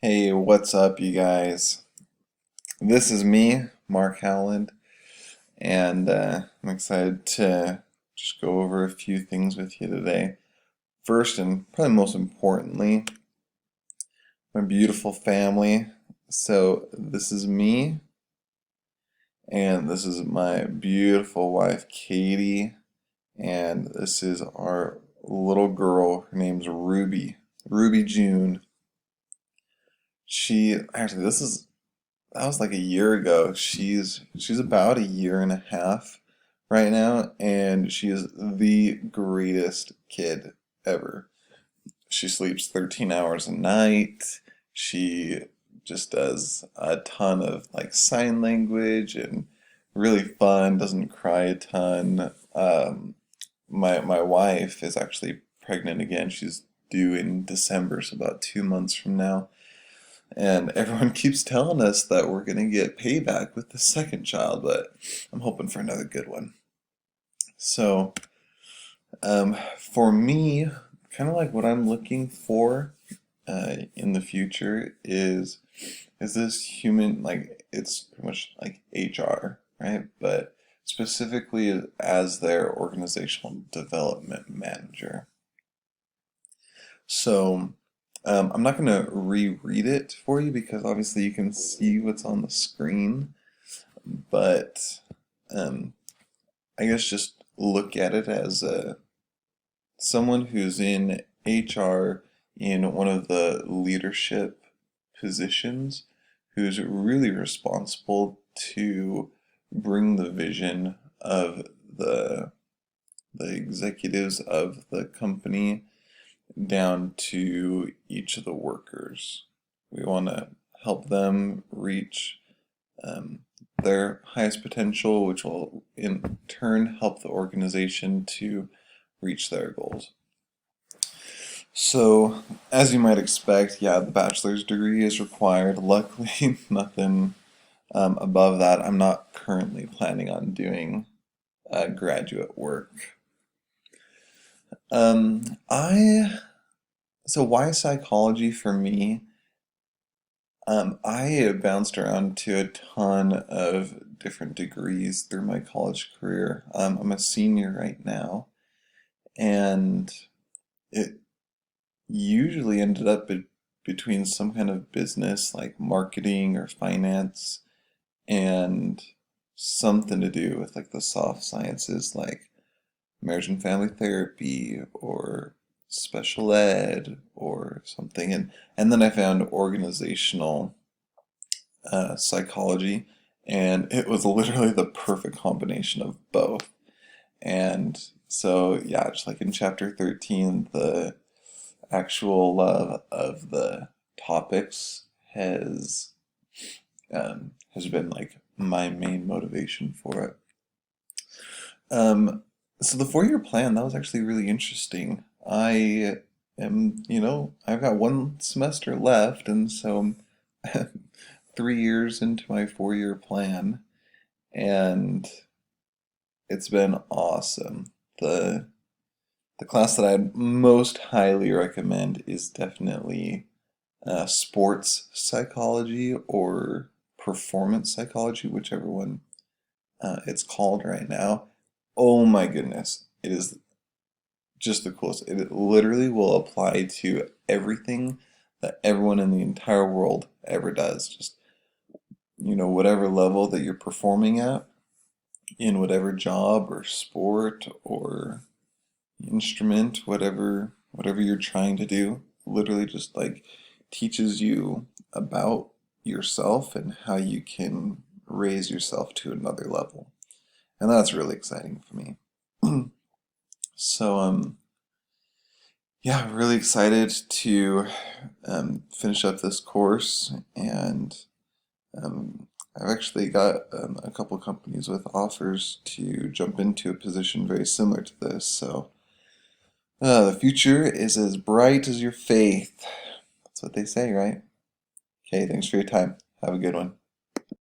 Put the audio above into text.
Hey, what's up, you guys? This is me, Mark Howland, and I'm excited to just go over a few things with you today. First, and probably most importantly, my beautiful family. So, this is me, and this is my beautiful wife, Katie, and this is our little girl. Her name's Ruby, Ruby June. She actually, that was like a year ago. She's about a year and a half right now, and she is the greatest kid ever. She sleeps 13 hours a night. She just does a ton of like sign language and really fun, doesn't cry a ton. My wife is actually pregnant again. She's due in December, so about 2 months from now. And everyone keeps telling us that we're going to get payback with the second child, but I'm hoping for another good one. So, for me, kind of like what I'm looking for in the future is this human, like it's pretty much like HR, right? But specifically as their organizational development manager. So, I'm not going to reread it for you because obviously you can see what's on the screen, but um, I guess just look at it as someone who's in HR in one of the leadership positions who's really responsible to bring the vision of the the executives of the company down to each of the workers. We want to help them reach um, their highest potential, which will in turn help the organization to reach their goals. So, as you might expect, yeah, the bachelor's degree is required. Luckily, nothing above that. I'm not currently planning on doing graduate work. I so why psychology for me? I bounced around to a ton of different degrees through my college career. I'm a senior right now, and it usually ended up between some kind of business like marketing or finance and something to do with like the soft sciences like marriage and family therapy or special ed or something. And then I found organizational psychology, and it was literally the perfect combination of both. And so, yeah, just like in chapter 13, the actual love of the topics has been like my main motivation for it. So the 4-year plan, that was actually really interesting. I've got one semester left, and so I'm 3 years into my 4-year plan, and it's been awesome. The class that I'd most highly recommend is definitely sports psychology or performance psychology, whichever one it's called right now. Oh my goodness, it is just the coolest. It literally will apply to everything that everyone in the entire world ever does. Just, whatever level that you're performing at in whatever job or sport or instrument, whatever you're trying to do, literally just like teaches you about yourself and how you can raise yourself to another level. And that's really exciting for me. So yeah, really excited to finish up this course, and I've actually got a couple companies with offers to jump into a position very similar to this. So the future is as bright as your faith. That's what they say, right? Okay, thanks for your time. Have a good one.